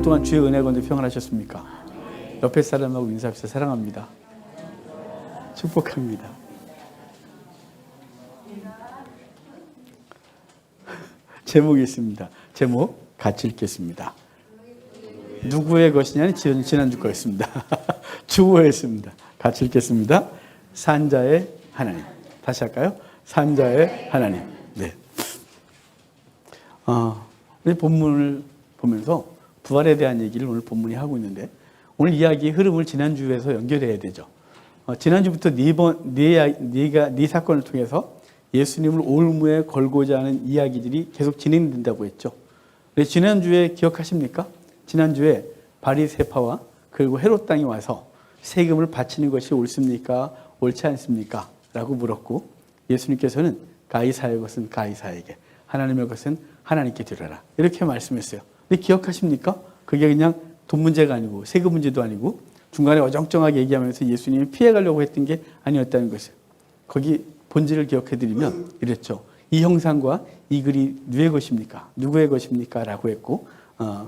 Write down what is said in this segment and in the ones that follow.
동안 주의 은혜 가운데 평안하셨습니까? 옆에 사람하고 인사합시다. 사랑합니다. 축복합니다. 제목이 있습니다. 제목 같이 읽겠습니다. 누구의 것이냐는 지난주 거였습니다. 주어였습니다. 같이 읽겠습니다. 산자의 하나님. 다시 할까요? 산자의 하나님. 네. 우리 본문을 보면서 부활에 대한 얘기를 오늘 본문이 하고 있는데, 오늘 이야기의 흐름을 지난주에서 연결해야 되죠. 지난주부터 네 사건을 통해서 예수님을 올무에 걸고자 하는 이야기들이 계속 진행된다고 했죠. 지난주에 기억하십니까? 지난주에 바리새파와 그리고 헤롯 땅이 와서 세금을 바치는 것이 옳습니까? 옳지 않습니까? 라고 물었고, 예수님께서는 가이사의 것은 가이사에게, 하나님의 것은 하나님께 드려라, 이렇게 말씀했어요. 근데 기억하십니까? 그게 그냥 돈 문제가 아니고 세금 문제도 아니고 중간에 어정쩡하게 얘기하면서 예수님이 피해가려고 했던 게 아니었다는 것이에요. 거기 본질을 기억해드리면 이랬죠. 이 형상과 이 글이 누구의 것입니까? 누구의 것입니까? 라고 했고,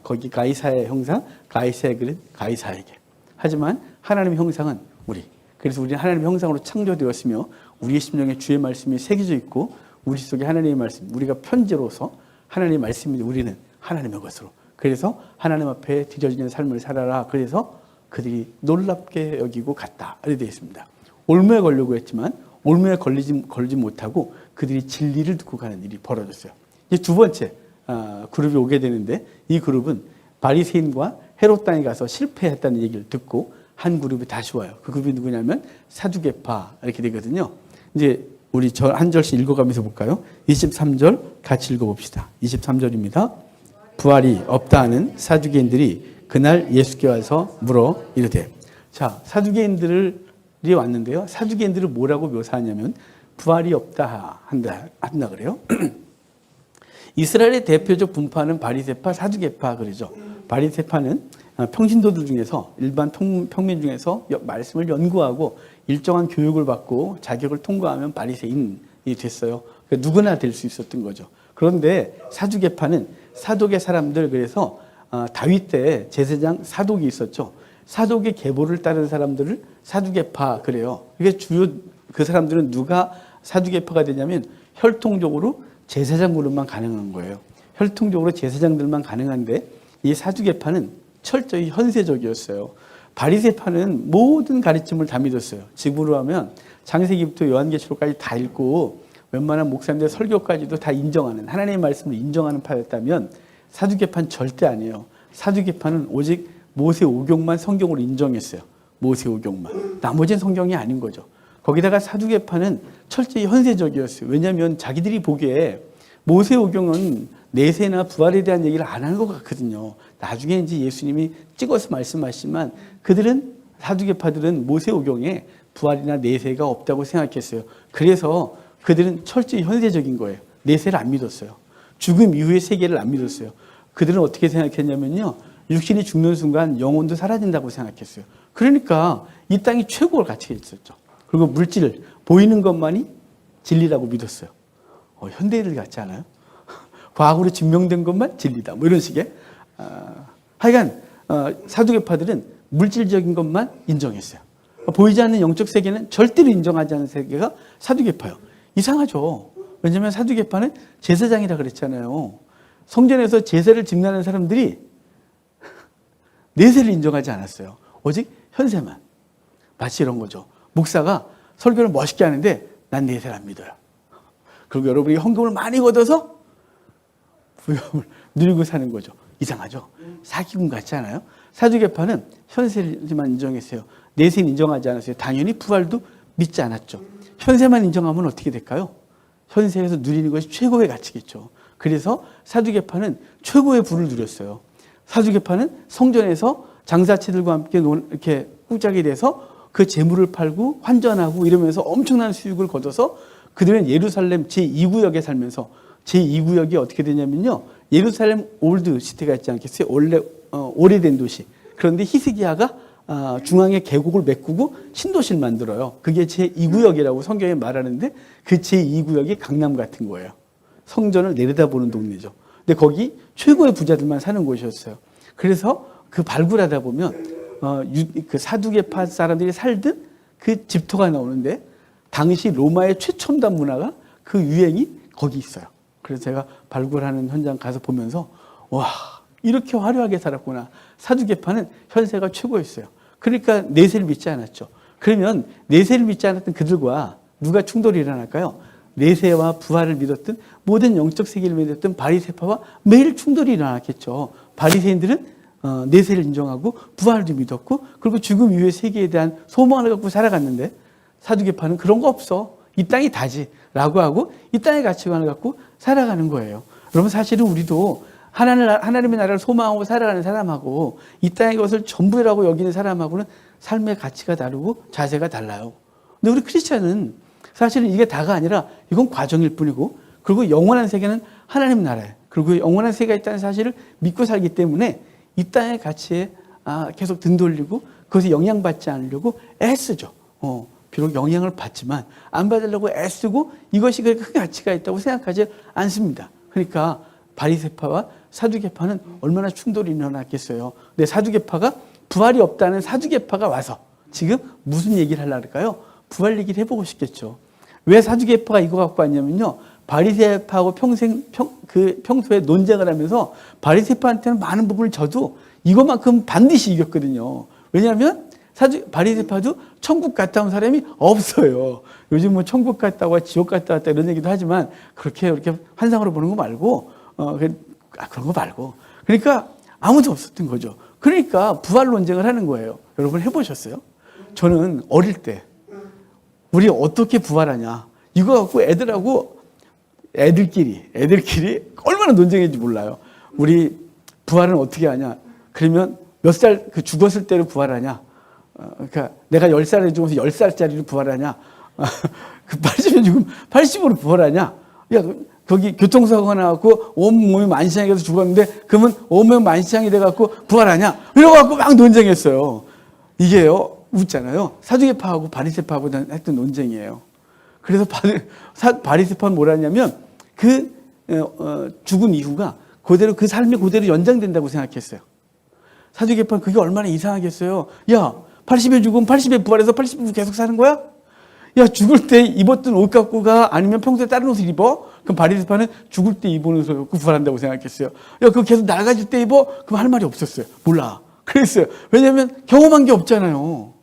거기 가이사의 형상, 가이사의 글은 가이사에게. 하지만 하나님의 형상은 우리. 그래서 우리는 하나님의 형상으로 창조되었으며 우리의 심령에 주의 말씀이 새겨져 있고 우리 속에 하나님의 말씀, 우리가 편지로서 하나님의 말씀인데 우리는 하나님의 것으로. 그래서 하나님 앞에 드려지는 삶을 살아라. 그래서 그들이 놀랍게 여기고 갔다. 이렇게 되어 있습니다. 올무에 걸려고 했지만 올무에 걸리지 못하고 그들이 진리를 듣고 가는 일이 벌어졌어요. 이제 두 번째 그룹이 오게 되는데, 이 그룹은 바리새인과 헤롯 땅에 가서 실패했다는 얘기를 듣고 한 그룹이 다시 와요. 그 그룹이 누구냐면 사두개파, 이렇게 되거든요. 이제 우리 한 절씩 읽어가면서 볼까요? 23절 같이 읽어봅시다. 23절입니다. 부활이 없다 하는 사두개인들이 그날 예수께 와서 물어 이르되. 자, 사두개인들이 왔는데요. 사두개인들을 뭐라고 묘사하냐면 부활이 없다 한다 그래요. 이스라엘의 대표적 분파는 바리새파, 사두개파 그러죠. 바리새파는 평신도들 중에서, 일반 평민 중에서 말씀을 연구하고 일정한 교육을 받고 자격을 통과하면 바리새인이 됐어요. 그러니까 누구나 될 수 있었던 거죠. 그런데 사두개파는 사독의 사람들, 그래서 다윗 때 제사장 사독이 있었죠. 사독의 계보를 따른 사람들을 사두개파 그래요. 이게 주요 그 사람들은 누가 사두개파가 되냐면 혈통적으로 제사장 그룹만 가능한 거예요. 혈통적으로 제사장들만 가능한데 이 사두개파는 철저히 현세적이었어요. 바리새파는 모든 가르침을 다 믿었어요. 지금으로 하면 창세기부터 요한계시록까지 다 읽고 웬만한 목사님들 설교까지도 다 인정하는, 하나님의 말씀을 인정하는 파였다면 사두개파는 절대 아니에요. 사두개파는 오직 모세 오경만 성경으로 인정했어요. 모세 오경만. 나머지는 성경이 아닌 거죠. 거기다가 사두개파는 철저히 현세적이었어요. 왜냐하면 자기들이 보기에 모세 오경은 내세나 부활에 대한 얘기를 안 하는 것 같거든요. 나중에 이제 예수님이 찍어서 말씀하시지만 그들은, 사두개파들은 모세 오경에 부활이나 내세가 없다고 생각했어요. 그래서 그들은 철저히 현세적인 거예요. 내세를 안 믿었어요. 죽음 이후의 세계를 안 믿었어요. 그들은 어떻게 생각했냐면요, 육신이 죽는 순간 영혼도 사라진다고 생각했어요. 그러니까 이 땅이 최고의 가치가 있었죠. 그리고 물질, 보이는 것만이 진리라고 믿었어요. 현대인들 같지 않아요? 과학으로 증명된 것만 진리다, 뭐 이런 식의. 하여간 사두개파들은 물질적인 것만 인정했어요. 보이지 않는 영적 세계는 절대로 인정하지 않는 세계가 사두개파예요. 이상하죠. 왜냐하면 사두개파는 제사장이라 그랬잖아요. 성전에서 제사를 집례하는 사람들이 내세를 인정하지 않았어요. 오직 현세만. 마치 이런 거죠. 목사가 설교를 멋있게 하는데 난 내세를 안 믿어요. 그리고 여러분이 헌금을 많이 걷어서 부여함을 누리고 사는 거죠. 이상하죠? 사기꾼 같지 않아요? 사두개파는 현세만 인정했어요. 내세는 인정하지 않았어요. 당연히 부활도 믿지 않았죠. 현세만 인정하면 어떻게 될까요? 현세에서 누리는 것이 최고의 가치겠죠. 그래서 사두개파는 최고의 부를 누렸어요. 사두개파는 성전에서 장사치들과 함께 이렇게 꿀짝이 돼서 그 재물을 팔고 환전하고 이러면서 엄청난 수익을 거둬서 그들은 예루살렘 제2구역에 살면서, 제2구역이 어떻게 되냐면요, 예루살렘 올드 시티가 있지 않겠어요? 오래된 도시. 그런데 히스기야가 중앙에 계곡을 메꾸고 신도시를 만들어요. 그게 제2구역이라고 성경에 말하는데 그 제2구역이 강남 같은 거예요. 성전을 내려다보는 동네죠. 근데 거기 최고의 부자들만 사는 곳이었어요. 그래서 그 발굴하다 보면 그 사두개파 사람들이 살던 그 집토가 나오는데 당시 로마의 최첨단 문화가 그 유행이 거기 있어요. 그래서 제가 발굴하는 현장 가서 보면서 와, 이렇게 화려하게 살았구나. 사두개파는 현세가 최고였어요. 그러니까 내세를 믿지 않았죠. 그러면 내세를 믿지 않았던 그들과 누가 충돌이 일어날까요? 내세와 부활을 믿었던 모든 영적 세계를 믿었던 바리새파와 매일 충돌이 일어났겠죠. 바리새인들은 내세를 인정하고 부활을 믿었고 그리고 죽음 이후의 세계에 대한 소망을 갖고 살아갔는데 사두개파는 그런 거 없어. 이 땅이 다지 라고 하고 이 땅의 가치관을 갖고 살아가는 거예요. 여러분 사실은 우리도 하나님의 나라를 소망하고 살아가는 사람하고 이 땅의 것을 전부라고 여기는 사람하고는 삶의 가치가 다르고 자세가 달라요. 근데 우리 크리스찬은 사실은 이게 다가 아니라 이건 과정일 뿐이고 그리고 영원한 세계는 하나님 나라예요. 그리고 영원한 세계가 있다는 사실을 믿고 살기 때문에 이 땅의 가치에 계속 등 돌리고 그것에 영향받지 않으려고 애쓰죠. 비록 영향을 받지만 안 받으려고 애쓰고 이것이 큰 가치가 있다고 생각하지 않습니다. 그러니까 바리새파와 사두개파는 얼마나 충돌이 일어났겠어요. 근데 사두개파가 부활이 없다는 사두개파가 와서 지금 무슨 얘기를 하려고 할까요? 부활 얘기를 해보고 싶겠죠. 왜 사두개파가 이거 갖고 왔냐면요. 바리새파하고 평소에 논쟁을 하면서 바리새파한테는 많은 부분을 져도 이것만큼 반드시 이겼거든요. 왜냐하면 바리새파도 천국 갔다 온 사람이 없어요. 요즘 뭐 천국 갔다 와 지옥 갔다 왔다 이런 얘기도 하지만 그렇게 환상으로 보는 거 말고 그런 거 말고 그러니까 아무도 없었던 거죠. 그러니까 부활 논쟁을 하는 거예요. 여러분 해보셨어요? 저는 어릴 때 우리 어떻게 부활하냐 이거 갖고 애들끼리 얼마나 논쟁했는지 몰라요. 우리 부활은 어떻게 하냐? 그러면 몇 살 죽었을 때로 부활하냐? 그러니까 내가 10살에 죽어서 10살짜리로 부활하냐? 그 80에 죽으면 80으로 부활하냐? 야, 거기 교통사고가 나갖고 온몸이 만신창이 돼서 죽었는데 그러면 온몸이 만신창이 돼갖고 부활하냐? 이러고 막 논쟁했어요. 이게요, 웃잖아요. 사두개파하고 바리새파하고 했던 논쟁이에요. 그래서 바리새파는 뭐라 했냐면 죽은 이후가 그대로 그 삶이 그대로 연장된다고 생각했어요. 사두개파는 그게 얼마나 이상하겠어요. 야, 80에 죽으면 80에 부활해서 80에 계속 사는 거야? 야, 죽을 때 입었던 옷 갖고 가? 아니면 평소에 다른 옷을 입어? 그럼 바리새파는 죽을 때 입은 옷을 갖고 부활한다고 생각했어요. 야, 그거 계속 나가질 때 입어? 그럼 할 말이 없었어요. 몰라. 그랬어요. 왜냐하면 경험한 게 없잖아요.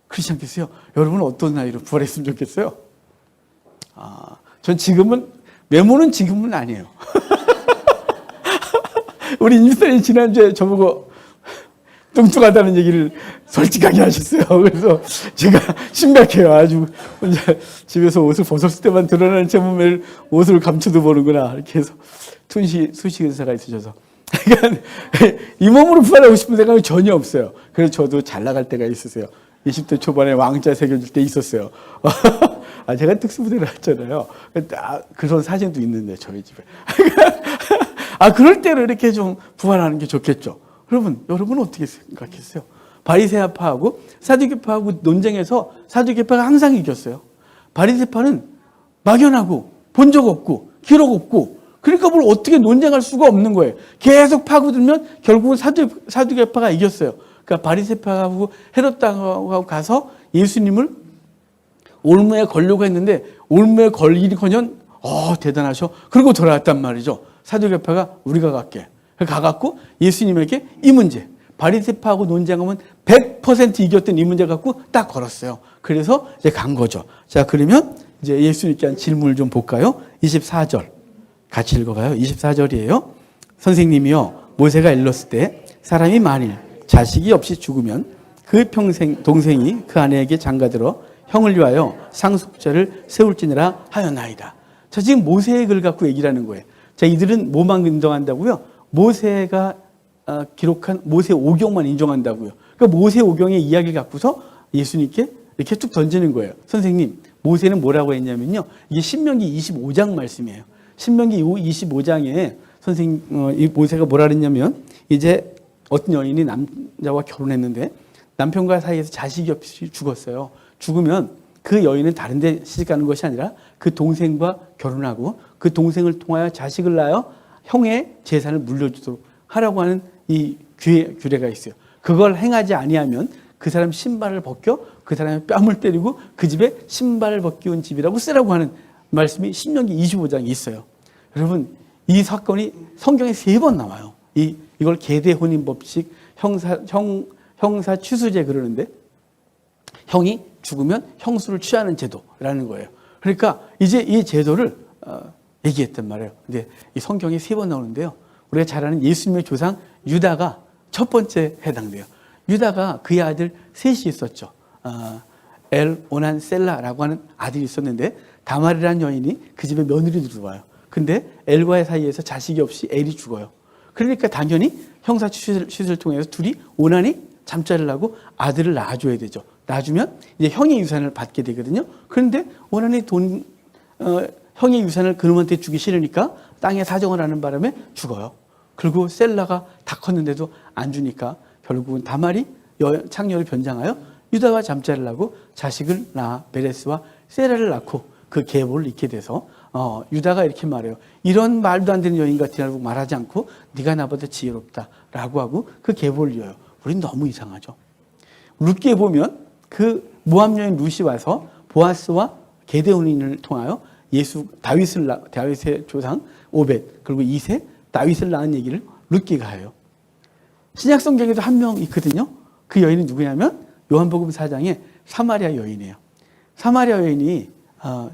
그렇지 않겠어요? 여러분은 어떤 나이로 부활했으면 좋겠어요? 전 외모는 지금은 아니에요. 우리 임수사님 지난주에 저보고 뚱뚱하다는 얘기를 솔직하게 하셨어요. 그래서 제가 심각해요. 아주 혼자 집에서 옷을 벗었을 때만 드러나는 제 몸을 옷을 감춰도 보는구나. 이렇게 해서 수식 은사가 있으셔서. 그러니까 이 몸으로 부활하고 싶은 생각이 전혀 없어요. 그래서 저도 잘 나갈 때가 있었어요. 20대 초반에 왕자 새겨줄 때 있었어요. 제가 특수부대를 했잖아요. 그런 사진도 있는데 저희 집에. 그럴 때는 이렇게 좀 부활하는 게 좋겠죠. 여러분은 어떻게 생각했어요? 바리새파하고 사두개파하고 논쟁해서 사두개파가 항상 이겼어요. 바리새파는 막연하고 본 적 없고 기록 없고 그러니까 뭘 어떻게 논쟁할 수가 없는 거예요. 계속 파고들면 결국은 사두개파가 이겼어요. 그러니까 바리새파하고 헤롯 당하고 가서 예수님을 올무에 걸려고 했는데 올무에 걸리기커녕 대단하셔. 그리고 돌아왔단 말이죠. 사두개파가 우리가 갈게. 가갖고 예수님에게 이 문제 바리새파하고 논쟁하면 100% 이겼던 이 문제 갖고 딱 걸었어요. 그래서 이제 간 거죠. 자, 그러면 이제 예수님께 한 질문을 좀 볼까요? 24절 같이 읽어봐요. 24절이에요. 선생님이요, 모세가 일렀을 때 사람이 만일 자식이 없이 죽으면 그 동생이 그 아내에게 장가들어 형을 위하여 상속자를 세울지니라 하였나이다. 자, 지금 모세의 글 갖고 얘기를 하는 거예요. 자, 이들은 뭐만 인정한다고요? 모세가 기록한 모세 오경만 인정한다고요. 그러니까 모세 오경의 이야기 갖고서 예수님께 이렇게 쭉 던지는 거예요. 선생님, 모세는 뭐라고 했냐면요. 이게 신명기 25장 말씀이에요. 신명기 25장에 선생님, 이 모세가 뭐라 그랬냐면 이제 어떤 여인이 남자와 결혼했는데 남편과 사이에서 자식이 없이 죽었어요. 죽으면 그 여인은 다른 데 시집가는 것이 아니라 그 동생과 결혼하고 그 동생을 통하여 자식을 낳아 형의 재산을 물려주도록 하라고 하는 이 규례가 있어요. 그걸 행하지 아니하면 그 사람 신발을 벗겨 그 사람의 뺨을 때리고 그 집에 신발을 벗겨온 집이라고 쓰라고 하는 말씀이 신명기 25장에 있어요. 여러분, 이 사건이 성경에 3번 나와요. 이걸 계대 혼인 법칙, 형사 취수제 그러는데, 형이 죽으면 형수를 취하는 제도라는 거예요. 그러니까 이제 이 제도를 얘기했단 말이에요. 근데 이 성경에 3번 나오는데요. 우리가 잘 아는 예수님의 조상 유다가 첫 번째 해당돼요. 유다가 그의 아들 셋이 있었죠. 엘, 오난, 셀라라고 하는 아들이 있었는데 다말이라는 여인이 그 집에 며느리로 들어와요. 근데 엘과의 사이에서 자식이 없이 엘이 죽어요. 그러니까 당연히 형사 취수를 통해서 둘이 오난이 잠자를 하고 아들을 낳아줘야 되죠. 낳아주면 이제 형의 유산을 받게 되거든요. 그런데 오난이 형의 유산을 그놈한테 주기 싫으니까 땅에 사정을 하는 바람에 죽어요. 그리고 셀라가 다 컸는데도 안 주니까 결국은 다말이 창녀를 변장하여 유다와 잠자를 하고 자식을 낳아 베레스와 세라를 낳고 그 계보를 잇게 돼서 유다가 이렇게 말해요. 이런 말도 안 되는 여인 같으라고 말하지 않고 네가 나보다 지혜롭다라고 하고 그 계보를 이어요. 우린 너무 이상하죠. 룻기에 보면 그 모압 여인 룻이 와서 보아스와 게데온인을 통하여 다윗의 조상 오벳 그리고 2세 다윗을 낳은 얘기를 룻기가 해요. 신약 성경에도 한 명 있거든요. 그 여인은 누구냐면 요한복음 4장에 사마리아 여인이에요. 사마리아 여인이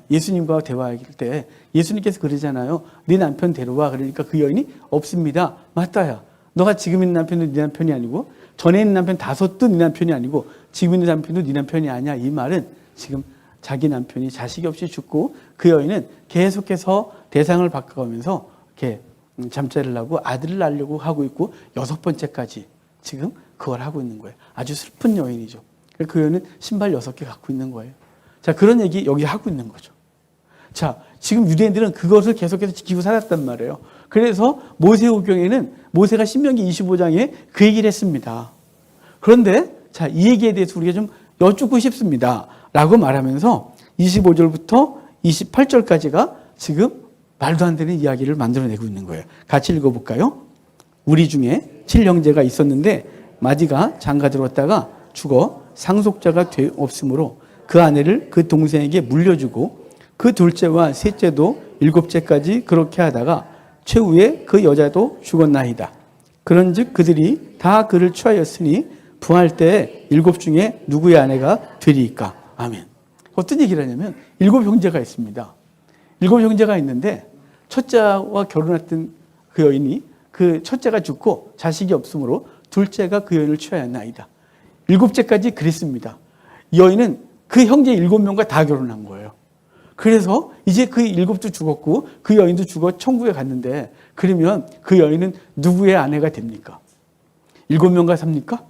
예수님과 대화할 때 예수님께서 그러잖아요. 네 남편 데려와. 그러니까 그 여인이 없습니다. 맞다야. 너가 지금 있는 남편도 네 남편이 아니고 전에 있는 남편 5도 네 남편이 아니고 지금 있는 남편도 네 남편이 아니야. 이 말은 지금 자기 남편이 자식이 없이 죽고 그 여인은 계속해서 대상을 바꿔가면서 이렇게 잠자리를 하고 아들을 낳으려고 하고 있고 6번째까지 지금 그걸 하고 있는 거예요. 아주 슬픈 여인이죠. 그 여인은 신발 6개 갖고 있는 거예요. 자, 그런 얘기 여기 하고 있는 거죠. 자, 지금 유대인들은 그것을 계속해서 지키고 살았단 말이에요. 그래서 모세오경에는 모세가 신명기 25장에 그 얘기를 했습니다. 그런데 자, 이 얘기에 대해서 우리가 좀 여쭙고 싶습니다. 라고 말하면서 25절부터 28절까지가 지금 말도 안 되는 이야기를 만들어내고 있는 거예요. 같이 읽어볼까요? 우리 중에 7형제가 있었는데 마지가 장가 들었다가 죽어 상속자가 없으므로 그 아내를 그 동생에게 물려주고 그 둘째와 셋째도 7째까지 그렇게 하다가 최후에 그 여자도 죽었나이다. 그런즉 그들이 다 그를 취하였으니 부활 때에 7 중에 누구의 아내가 되리이까. 아멘. 어떤 얘기를 하냐면 7형제가 있습니다. 7형제가 있는데 첫째와 결혼했던 그 여인이 그 첫째가 죽고 자식이 없으므로 둘째가 그 여인을 취하였나이다. 7째까지 그랬습니다. 여인은 그 형제 7명과 다 결혼한 거예요. 그래서 이제 그 7도 죽었고 그 여인도 죽어 천국에 갔는데 그러면 그 여인은 누구의 아내가 됩니까? 7명과 삽니까?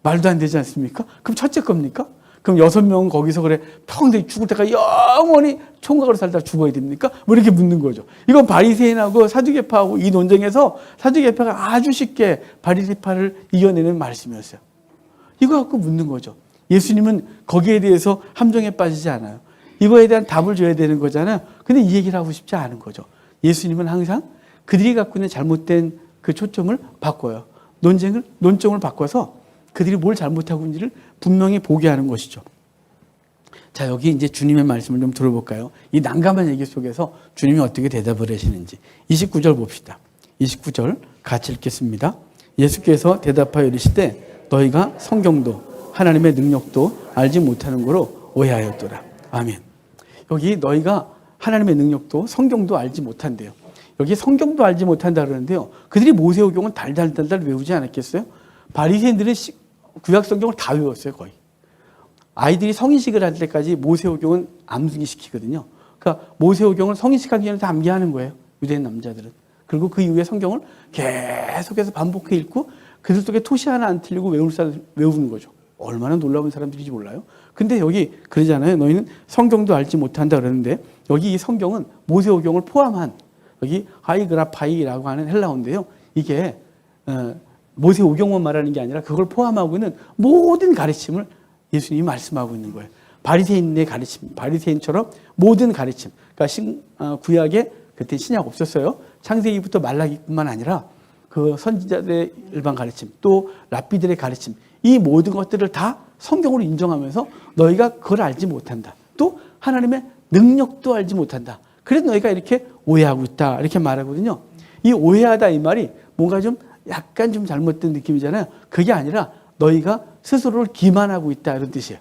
말도 안 되지 않습니까? 그럼 첫째 겁니까? 그럼 6명은 거기서 그래 평생 죽을 때까지 영원히 총각으로 살다 죽어야 됩니까? 뭐 이렇게 묻는 거죠. 이건 바리새인하고 사두개파하고 이 논쟁에서 사두개파가 아주 쉽게 바리새파를 이겨내는 말씀이었어요. 이거 갖고 묻는 거죠. 예수님은 거기에 대해서 함정에 빠지지 않아요. 이거에 대한 답을 줘야 되는 거잖아요. 근데 이 얘기를 하고 싶지 않은 거죠. 예수님은 항상 그들이 갖고 있는 잘못된 그 초점을 바꿔요. 논점을 바꿔서 그들이 뭘 잘못하고 있는지를 분명히 보게 하는 것이죠. 자, 여기 이제 주님의 말씀을 좀 들어볼까요? 이 난감한 얘기 속에서 주님이 어떻게 대답을 하시는지. 29절 봅시다. 29절 같이 읽겠습니다. 예수께서 대답하여 이르시되 너희가 성경도 하나님의 능력도 알지 못하는 거로 오해하였도다. 아멘. 여기 너희가 하나님의 능력도 성경도 알지 못한대요. 여기 성경도 알지 못한다 그러는데요. 그들이 모세오경은 달달달달 외우지 않았겠어요? 바리새인들은 구약 성경을 다 외웠어요, 거의. 아이들이 성인식을 할 때까지 모세오경은 암기 시키거든요. 그러니까 모세오경을 성인식하기 전에 다 암기하는 거예요, 유대인 남자들은. 그리고 그 이후에 성경을 계속해서 반복해 읽고 그들 속에 토시 하나 안 틀리고 외우는 거죠. 얼마나 놀라운 사람들인지 몰라요. 근데 여기 그러잖아요. 너희는 성경도 알지 못한다 그러는데 여기 이 성경은 모세오경을 포함한 여기 하이그라파이라고 하는 헬라어인데요. 이게 모세오경만 말하는 게 아니라 그걸 포함하고 있는 모든 가르침을 예수님이 말씀하고 있는 거예요. 바리새인의 가르침, 바리새인처럼 모든 가르침. 그러니까 구약에 그때 신약 없었어요. 창세기부터 말라기뿐만 아니라 그 선지자들의 일반 가르침, 또 랍비들의 가르침, 이 모든 것들을 다 성경으로 인정하면서 너희가 그걸 알지 못한다. 또 하나님의 능력도 알지 못한다. 그래서 너희가 이렇게 오해하고 있다. 이렇게 말하거든요. 이 오해하다 이 말이 뭔가 좀 약간 좀 잘못된 느낌이잖아요. 그게 아니라 너희가 스스로를 기만하고 있다. 이런 뜻이에요.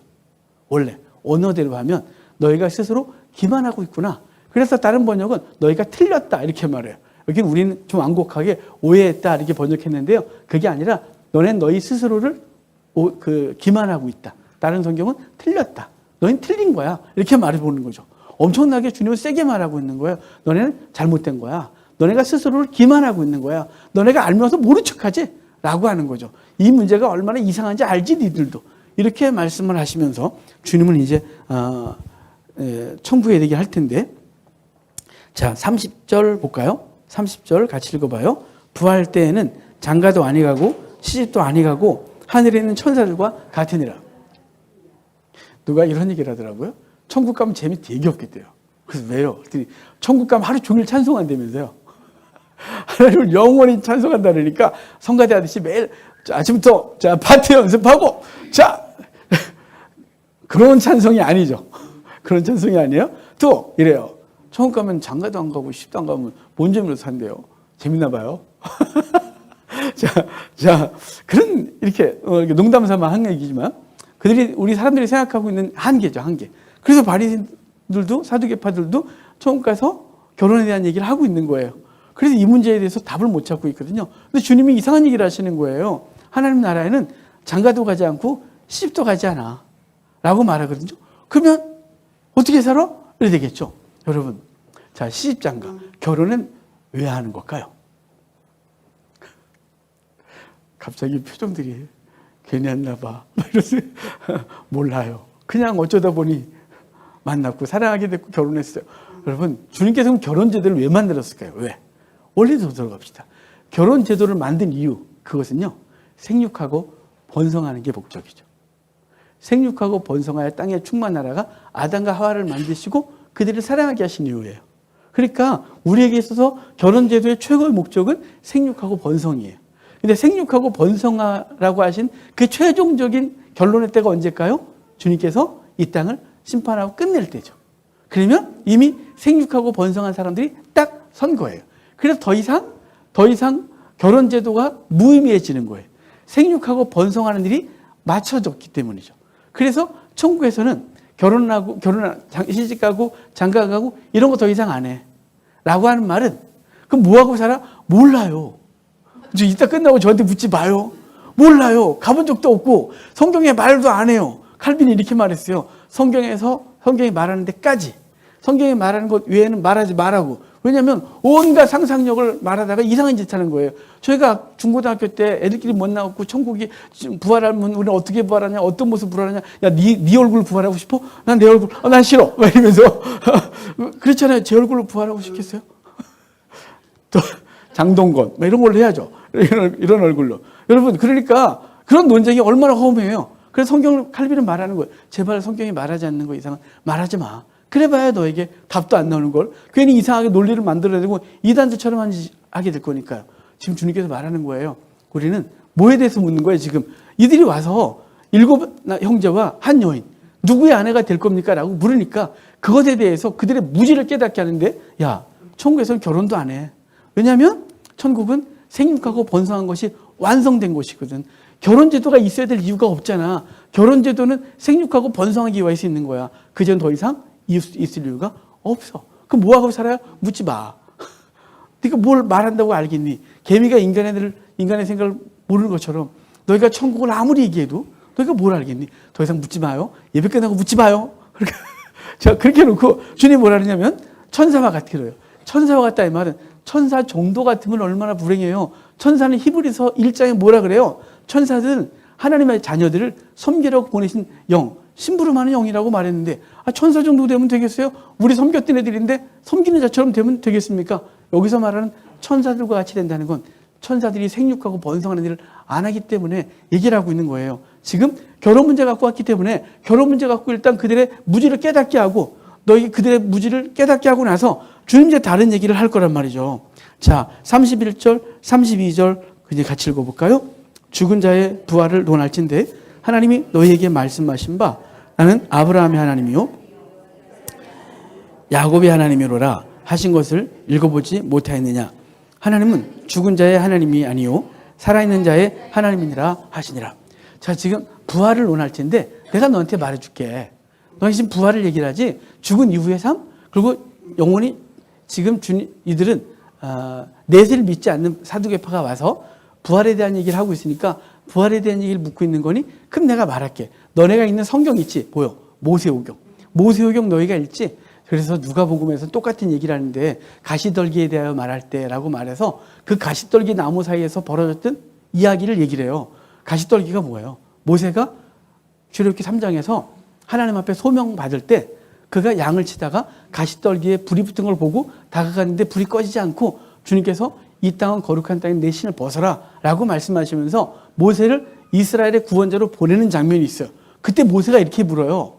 원래 언어대로 하면 너희가 스스로 기만하고 있구나. 그래서 다른 번역은 너희가 틀렸다. 이렇게 말해요. 여기는 우리는 좀 완곡하게 오해했다. 이렇게 번역했는데요. 그게 아니라 너는 너희 스스로를 기만하고 있다. 다른 성경은 틀렸다. 너희는 틀린 거야. 이렇게 말해보는 거죠. 엄청나게 주님은 세게 말하고 있는 거예요. 너네는 잘못된 거야. 너네가 스스로를 기만하고 있는 거야. 너네가 알면서 모른 척하지? 라고 하는 거죠. 이 문제가 얼마나 이상한지 알지 니들도. 이렇게 말씀을 하시면서 주님은 이제 천국에 얘기할 텐데, 자 30절 볼까요? 30절 같이 읽어봐요. 부활 때에는 장가도 아니 가고 시집도 아니 가고 하늘에 있는 천사들과 같으니라. 누가 이런 얘기를 하더라고요. 천국 가면 재미 되게 없겠대요. 그래서 왜요? 천국 가면 하루 종일 찬송한다면서요. 하나님을 영원히 찬송한다 그러니까 성가대 하듯이 매일 아침부터 자 파트 연습하고 자 그런 찬송이 아니죠. 그런 찬송이 아니에요. 또 이래요. 천국 가면 장가도 안 가고 시집도 안 가면 뭔 재미로 산대요. 재밌나 봐요. 자 그런 이렇게 농담 삼아 한 얘기지만 우리 사람들이 생각하고 있는 한계죠. 한계. 그래서 바리새인들도 사두개파들도 천국 가서 결혼에 대한 얘기를 하고 있는 거예요. 그래서 이 문제에 대해서 답을 못 찾고 있거든요. 근데 주님이 이상한 얘기를 하시는 거예요. 하나님 나라에는 장가도 가지 않고 시집도 가지 않아. 라고 말하거든요. 그러면 어떻게 살아? 이래 되겠죠. 여러분, 자, 시집장가, 결혼은 왜 하는 걸까요? 갑자기 표정들이 괜히 했나 봐. 이러세요. 몰라요. 그냥 어쩌다 보니 만났고 사랑하게 됐고 결혼했어요. 여러분, 주님께서는 결혼 제도를 왜 만들었을까요? 왜? 원리도 들어갑시다. 결혼 제도를 만든 이유, 그것은요, 생육하고 번성하는 게 목적이죠. 생육하고 번성하여 땅에 충만하라가 아담과 하와를 만드시고 그들을 사랑하게 하신 이유예요. 그러니까 우리에게 있어서 결혼 제도의 최고의 목적은 생육하고 번성이에요. 근데 생육하고 번성하라고 하신 그 최종적인 결론의 때가 언제일까요? 주님께서 이 땅을 심판하고 끝낼 때죠. 그러면 이미 생육하고 번성한 사람들이 딱 선 거예요. 그래서 더 이상 결혼 제도가 무의미해지는 거예요. 생육하고 번성하는 일이 맞춰졌기 때문이죠. 그래서 천국에서는 시집가고 장가가고 이런 거 더 이상 안 해. 라고 하는 말은 그럼 뭐하고 살아? 몰라요. 이따 끝나고 저한테 묻지 마요. 몰라요. 가본 적도 없고 성경에 말도 안 해요. 칼빈이 이렇게 말했어요. 성경이 말하는 데까지 성경이 말하는 것 외에는 말하지 말라고. 왜냐하면 온갖 상상력을 말하다가 이상한 짓 하는 거예요. 저희가 중고등학교 때 애들끼리 못 나왔고 천국이 부활하면 우리는 어떻게 부활하냐, 어떤 모습 부활하냐. 야, 네 얼굴 부활하고 싶어? 난 내 얼굴, 난 싫어. 이러면서 그렇잖아요. 제 얼굴로 부활하고 싶겠어요? 또 장동건 이런 걸로 해야죠. 이런 얼굴로. 여러분, 그러니까 그런 논쟁이 얼마나 허무해요. 그래서 성경 칼빈은 말하는 거예요. 제발 성경이 말하지 않는 거 이상은 말하지 마. 그래봐야 너에게 답도 안 나오는 걸 괜히 이상하게 논리를 만들어야 되고 이단들처럼 하게 될 거니까요. 지금 주님께서 말하는 거예요. 우리는 뭐에 대해서 묻는 거예요. 지금 이들이 와서 7 형제와 한 여인 누구의 아내가 될 겁니까? 라고 물으니까 그것에 대해서 그들의 무지를 깨닫게 하는데 야, 천국에서는 결혼도 안 해. 왜냐하면 천국은 생육하고 번성한 것이 완성된 곳이거든. 결혼제도가 있어야 될 이유가 없잖아. 결혼제도는 생육하고 번성하기 위해서 있는 거야. 그전 더 이상 있을 이유가 없어. 그럼 뭐하고 살아요? 묻지 마. 네가 뭘 말한다고 알겠니? 개미가 인간의 생각을 모르는 것처럼 너희가 천국을 아무리 얘기해도 너희가 뭘 알겠니? 더 이상 묻지 마요. 예배 끝나고 묻지 마요. 자, 그렇게 해놓고 주님이 뭐라 그러냐면 천사와 같기로요. 천사와 같다 이 말은 천사 정도 같으면 얼마나 불행해요. 천사는 히브리서 1장에 뭐라 그래요? 천사들은 하나님의 자녀들을 섬기려고 보내신 영, 심부름하는 영이라고 말했는데 천사 정도 되면 되겠어요? 우리 섬겼던 애들인데 섬기는 자처럼 되면 되겠습니까? 여기서 말하는 천사들과 같이 된다는 건 천사들이 생육하고 번성하는 일을 안 하기 때문에 얘기를 하고 있는 거예요. 지금 결혼 문제 갖고 왔기 때문에 결혼 문제 갖고 일단 그들의 무지를 깨닫게 하고 너희 그들의 무지를 깨닫게 하고 나서 주님 이제 다른 얘기를 할 거란 말이죠. 자, 31절, 32절 이제 같이 읽어볼까요? 죽은 자의 부활을 논할진대 하나님이 너희에게 말씀하신 바 나는 아브라함의 하나님이요 야곱의 하나님이로라 하신 것을 읽어보지 못하였느냐. 하나님은 죽은 자의 하나님이 아니요 살아있는 자의 하나님이니라 하시니라. 자, 지금 부활을 논할진데 내가 너한테 말해줄게. 너희 지금 부활을 얘기를 하지 죽은 이후의 삶 그리고 영원히 지금 이들은 내세를 믿지 않는 사두개파가 와서 부활에 대한 얘기를 하고 있으니까 부활에 대한 얘기를 묻고 있는 거니 그럼 내가 말할게. 너네가 읽는 성경 있지? 뭐요? 모세오경. 모세오경 너희가 읽지? 그래서 누가복음에서 똑같은 얘기를 하는데 가시떨기에 대하여 말할 때라고 말해서 그 가시떨기 나무 사이에서 벌어졌던 이야기를 얘기를 해요. 가시떨기가 뭐예요? 모세가 출애굽기 3장에서 하나님 앞에 소명 받을 때 그가 양을 치다가 가시떨기에 불이 붙은 걸 보고 다가갔는데 불이 꺼지지 않고 주님께서 이 땅은 거룩한 땅인 내 신을 벗어라 라고 말씀하시면서 모세를 이스라엘의 구원자로 보내는 장면이 있어요. 그때 모세가 이렇게 물어요.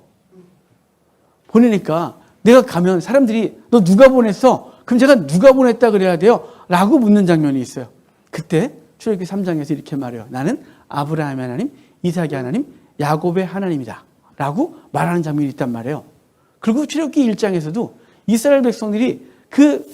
보내니까 내가 가면 사람들이 너 누가 보냈어? 그럼 제가 누가 보냈다 그래야 돼요? 라고 묻는 장면이 있어요. 그때 출애굽기 3장에서 이렇게 말해요. 나는 아브라함의 하나님, 이삭의 하나님, 야곱의 하나님이다 라고 말하는 장면이 있단 말이에요. 그리고 출애굽기 1장에서도 이스라엘 백성들이 그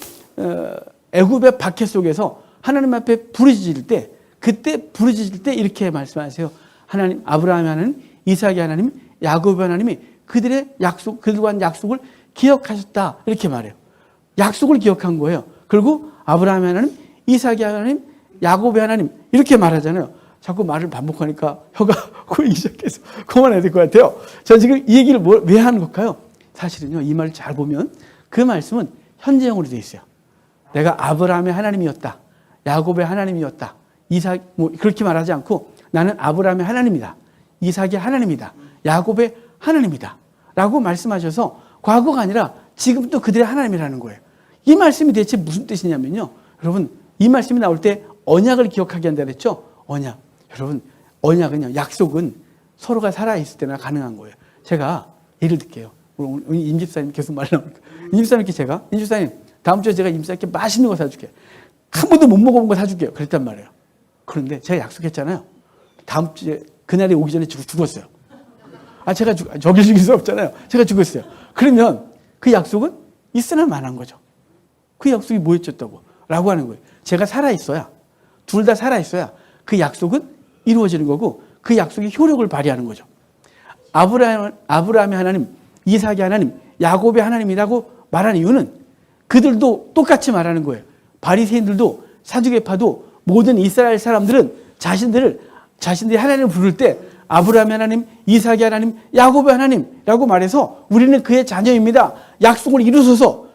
애굽의 박해 속에서 하나님 앞에 부르짖을 때 그때 부르짖을 때 이렇게 말씀하세요. 하나님, 아브라함의 하나님, 이삭의 하나님, 야곱의 하나님이 그들의 약속, 그들과 한 약속을 기억하셨다 이렇게 말해요. 약속을 기억한 거예요. 그리고 아브라함의 하나님, 이삭의 하나님, 야곱의 하나님 이렇게 말하잖아요. 자꾸 말을 반복하니까 혀가 고이기 시작해서 그만해야 될 것 같아요. 자, 지금 이 얘기를 왜 하는 걸까요? 사실은요, 이 말을 잘 보면 그 말씀은 현재형으로 되어 있어요. 내가 아브라함의 하나님이었다. 야곱의 하나님이었다. 이삭, 그렇게 말하지 않고 나는 아브라함의 하나님이다. 이삭의 하나님이다. 야곱의 하나님이다. 라고 말씀하셔서 과거가 아니라 지금도 그들의 하나님이라는 거예요. 이 말씀이 대체 무슨 뜻이냐면요. 여러분, 이 말씀이 나올 때 언약을 기억하게 한다 그랬죠? 언약. 여러분, 언약은요, 약속은 서로가 살아있을 때나 가능한 거예요. 제가 예를 들게요. 우리 임 집사님 계속 말 나오니까. 임 집사님께 제가, 임 집사님, 다음 주에 제가 임 집사님께 맛있는 거 사줄게요. 한 번도 못 먹어본 거 사줄게요. 그랬단 말이에요. 그런데 제가 약속했잖아요. 다음 주에, 그날이 오기 전에 죽었어요. 제가 저길 죽일 수 없잖아요. 제가 죽었어요. 그러면 그 약속은 있으나 마나한 거죠. 그 약속이 뭐였었다고? 라고 하는 거예요. 제가 살아있어야, 둘 다 살아있어야 그 약속은 이루어지는 거고 그 약속이 효력을 발휘하는 거죠. 아브라함의 하나님, 이삭의 하나님, 야곱의 하나님이라고 말하는 이유는 그들도 똑같이 말하는 거예요. 바리새인들도 사두개파도 모든 이스라엘 사람들은 자신들이 하나님을 부를 때 아브라함의 하나님, 이삭의 하나님, 야곱의 하나님이라고 말해서 우리는 그의 자녀입니다. 약속을 이루소서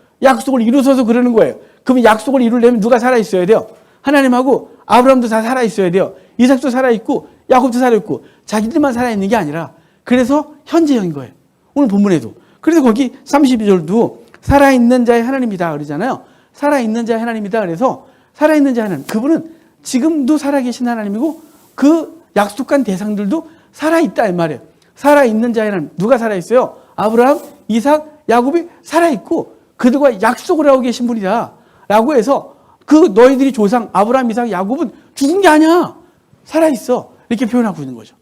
그러는 거예요. 그러면 약속을 이루려면 누가 살아있어야 돼요? 하나님하고 아브라함도 다 살아있어야 돼요. 이삭도 살아있고 야곱도 살아있고 자기들만 살아있는 게 아니라 그래서 현재형인 거예요. 오늘 본문에도. 그래서 거기 32절도 살아있는 자의 하나님이다 그러잖아요. 살아있는 자의 하나님이다 그래서 살아있는 자의 하나님. 그분은 지금도 살아계신 하나님이고 그 약속한 대상들도 살아있다 이 말이에요. 살아있는 자의 하나님. 누가 살아있어요? 아브라함, 이삭, 야곱이 살아있고 그들과 약속을 하고 계신 분이다 라고 해서 그 너희들이 조상 아브라함, 이삭, 야곱은 죽은 게 아니야. 살아있어. 이렇게 표현하고 있는 거죠.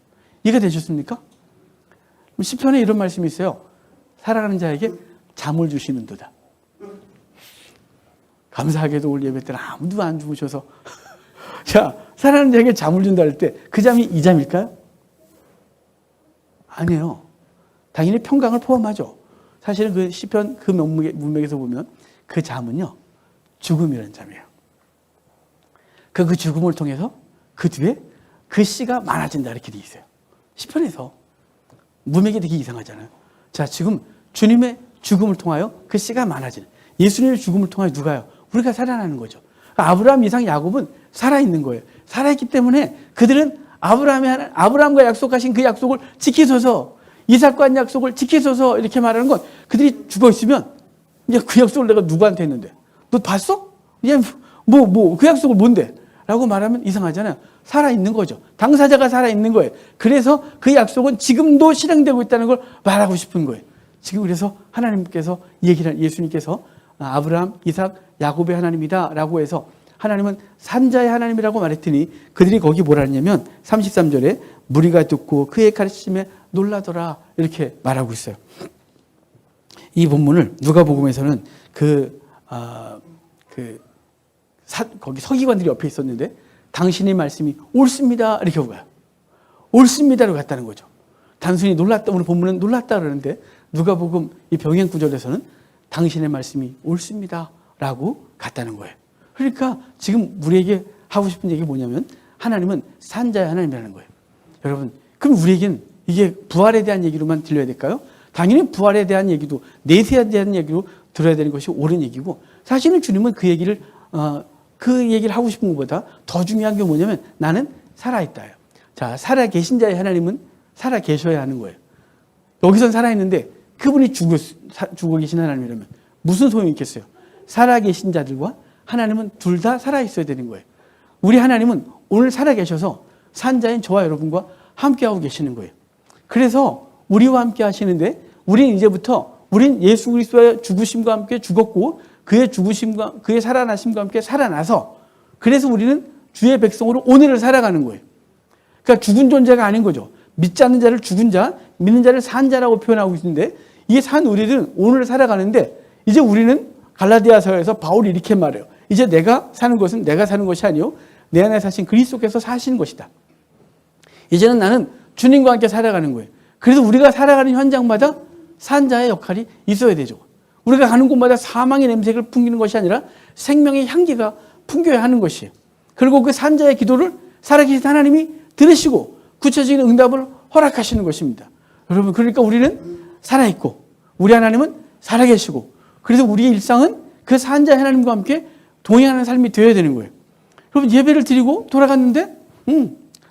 이해가 되셨습니까? 시편에 이런 말씀이 있어요. 살아가는 자에게 잠을 주시는 도다. 감사하게도 오늘 예배 때는 아무도 안 주무셔서 자, 살아가는 자에게 잠을 준다 할 때 그 잠이 이 잠일까요? 아니에요. 당연히 평강을 포함하죠. 사실은 그 시편 그 문맥에서 보면 그 잠은요, 죽음이라는 잠이에요. 그 죽음을 통해서 그 뒤에 그 씨가 많아진다 이렇게 돼 있어요. 시편에서 문맥이 되게 이상하잖아요. 자, 지금 주님의 죽음을 통하여 그 씨가 많아지는 예수님의 죽음을 통하여 누가요? 우리가 살아나는 거죠. 아브라함, 이삭, 야곱은 살아있는 거예요. 살아있기 때문에 그들은 아브라함과 약속하신 그 약속을 지키소서, 이삭과 한 약속을 지키소서 이렇게 말하는 건 그들이 죽어 있으면 이제 그 약속을 내가 누구한테 했는데 너 봤어? 그 약속을 뭔데? 라고 말하면 이상하잖아요. 살아있는 거죠. 당사자가 살아있는 거예요. 그래서 그 약속은 지금도 실행되고 있다는 걸 말하고 싶은 거예요. 지금 그래서 하나님께서 얘기를, 예수님께서 아브라함, 이삭, 야곱의 하나님이다 라고 해서 하나님은 산자의 하나님이라고 말했더니 그들이 거기 뭐라 했냐면 33절에 무리가 듣고 그의 가르침에 놀라더라 이렇게 말하고 있어요. 이 본문을 누가복음에서는 거기 서기관들이 옆에 있었는데 당신의 말씀이 옳습니다 이렇게 오가요. 옳습니다로 갔다는 거죠. 단순히 놀랐다, 오늘 본문은 놀랐다 그러는데 누가복음 이 병행 구절에서는 당신의 말씀이 옳습니다 라고 갔다는 거예요. 그러니까 지금 우리에게 하고 싶은 얘기가 뭐냐면 하나님은 산자의 하나님이라는 거예요. 여러분, 그럼 우리에겐 이게 부활에 대한 얘기로만 들려야 될까요? 당연히 부활에 대한 얘기도, 내세에 대한 얘기로 들어야 되는 것이 옳은 얘기고, 사실은 주님은 그 얘기를 하고 싶은 것보다 더 중요한 게 뭐냐면 나는 살아있다예요. 자, 살아계신 자의 하나님은 살아계셔야 하는 거예요. 여기선 살아있는데 그분이 죽어 계신 하나님이라면 무슨 소용이 있겠어요? 살아계신 자들과 하나님은 둘 다 살아있어야 되는 거예요. 우리 하나님은 오늘 살아계셔서 산자인 저와 여러분과 함께하고 계시는 거예요. 그래서 우리와 함께 하시는데 우린 이제부터 우린 예수 그리스도의 죽으심과 함께 죽었고 그의 죽으심과 그의 살아나심과 함께 살아나서 그래서 우리는 주의 백성으로 오늘을 살아가는 거예요. 그러니까 죽은 존재가 아닌 거죠. 믿지 않는 자를 죽은 자, 믿는 자를 산 자라고 표현하고 있는데 이 산 우리는 오늘을 살아가는데 이제 우리는 갈라디아서에서 바울이 이렇게 말해요. 이제 내가 사는 것은 내가 사는 것이 아니요 내 안에 사신 그리스도께서 사시는 것이다. 이제는 나는 주님과 함께 살아가는 거예요. 그래서 우리가 살아가는 현장마다 산자의 역할이 있어야 되죠. 우리가 가는 곳마다 사망의 냄새를 풍기는 것이 아니라 생명의 향기가 풍겨야 하는 것이에요. 그리고 그 산자의 기도를 살아계신 하나님이 들으시고 구체적인 응답을 허락하시는 것입니다. 여러분, 그러니까 우리는 살아있고 우리 하나님은 살아계시고 그래서 우리의 일상은 그 산자의 하나님과 함께 동행하는 삶이 되어야 되는 거예요. 여러분, 예배를 드리고 돌아갔는데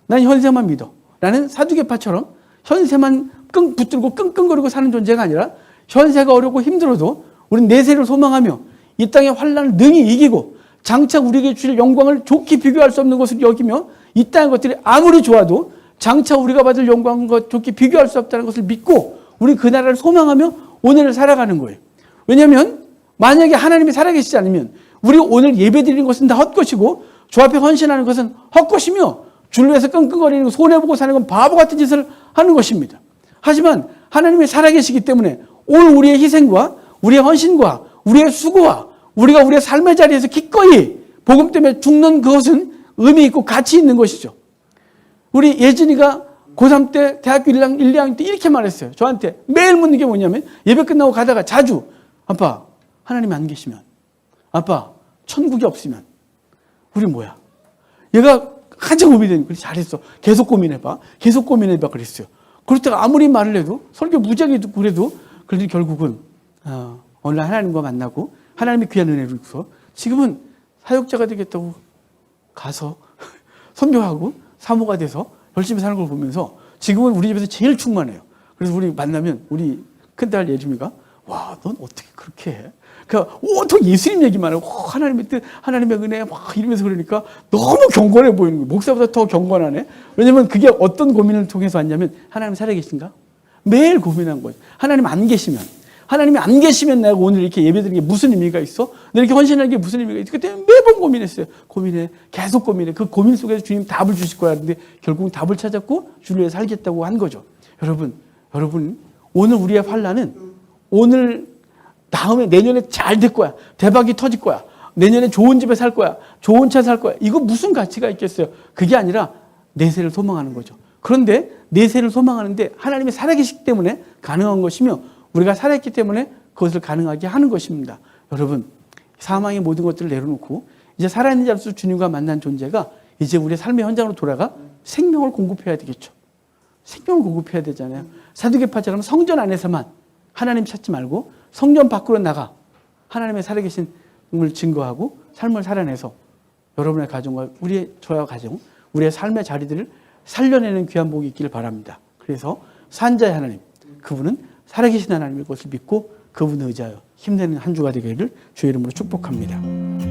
난 현세만 믿어. 나는 사두개파처럼 현세만 붙들고 끙끙거리고 사는 존재가 아니라 현세가 어렵고 힘들어도 우리는 내세를 소망하며 이 땅의 환난을 능히 이기고 장차 우리에게 주실 영광을 좋게 비교할 수 없는 것을 여기며 이 땅의 것들이 아무리 좋아도 장차 우리가 받을 영광과 좋게 비교할 수 없다는 것을 믿고 우리 그 나라를 소망하며 오늘을 살아가는 거예요. 왜냐하면 만약에 하나님이 살아계시지 않으면 우리 오늘 예배드리는 것은 다 헛것이고 주 앞에 헌신하는 것은 헛것이며 주를 위해서 끙끙거리는 거 손해보고 사는 건 바보 같은 짓을 하는 것입니다. 하지만 하나님이 살아계시기 때문에 오늘 우리의 희생과 우리의 헌신과 우리의 수고와 우리가 우리의 삶의 자리에서 기꺼이 복음 때문에 죽는 그것은 의미 있고 가치 있는 것이죠. 우리 예진이가 고3 때 대학교 1, 2학년 때 이렇게 말했어요. 저한테 매일 묻는 게 뭐냐면 예배 끝나고 가다가 자주 아빠 하나님이 안 계시면 아빠 천국이 없으면 우리 뭐야? 얘가 한참 고민되니까 그래 잘했어. 계속 고민해봐. 계속 고민해봐 그랬어요. 그렇다가 아무리 말을 해도 설교 무지하게 듣고 그래도 그래도 결국은 어느 날 하나님과 만나고 하나님의 귀한 은혜를 입고서 지금은 사역자가 되겠다고 가서 선교하고 사모가 돼서 열심히 사는 걸 보면서 지금은 우리 집에서 제일 충만해요. 그래서 우리 만나면 우리 큰딸 예림이가 와, 넌 어떻게 그렇게 해? 그러니까 온통 예수님 얘기만 하고 하나님의 뜻, 하나님의 은혜 막 이러면서 그러니까 너무 경건해 보이는 거예요. 목사보다 더 경건하네. 왜냐면 그게 어떤 고민을 통해서 왔냐면 하나님 살아계신가? 매일 고민한 거죠. 하나님 안 계시면 하나님이 안 계시면 내가 오늘 이렇게 예배드리는 게 무슨 의미가 있어? 내가 이렇게 헌신하는 게 무슨 의미가 있어? 그때 매번 고민했어요. 고민해. 계속 고민해. 그 고민 속에서 주님 답을 주실 거야. 근데 결국은 답을 찾았고 주를 위해 살겠다고 한 거죠. 여러분, 오늘 우리의 환난은 오늘 다음에 내년에 잘 될 거야. 대박이 터질 거야. 내년에 좋은 집에 살 거야. 좋은 차 살 거야. 이거 무슨 가치가 있겠어요? 그게 아니라 내세를 소망하는 거죠. 그런데 내세를 소망하는데 하나님이 살아계시기 때문에 가능한 것이며 우리가 살아있기 때문에 그것을 가능하게 하는 것입니다. 여러분, 사망의 모든 것들을 내려놓고 이제 살아있는 자로서 주님과 만난 존재가 이제 우리의 삶의 현장으로 돌아가 생명을 공급해야 되겠죠. 생명을 공급해야 되잖아요. 사두개파처럼 성전 안에서만 하나님 찾지 말고 성전 밖으로 나가 하나님의 살아계신을 증거하고 삶을 살아내서 여러분의 가정과 저와 가정, 우리의 삶의 자리들을 살려내는 귀한 복이 있기를 바랍니다. 그래서 산자의 하나님, 그분은 살아계신 하나님의 것을 믿고 그분을 의지하여 힘내는 한 주가 되기를 주의 이름으로 축복합니다.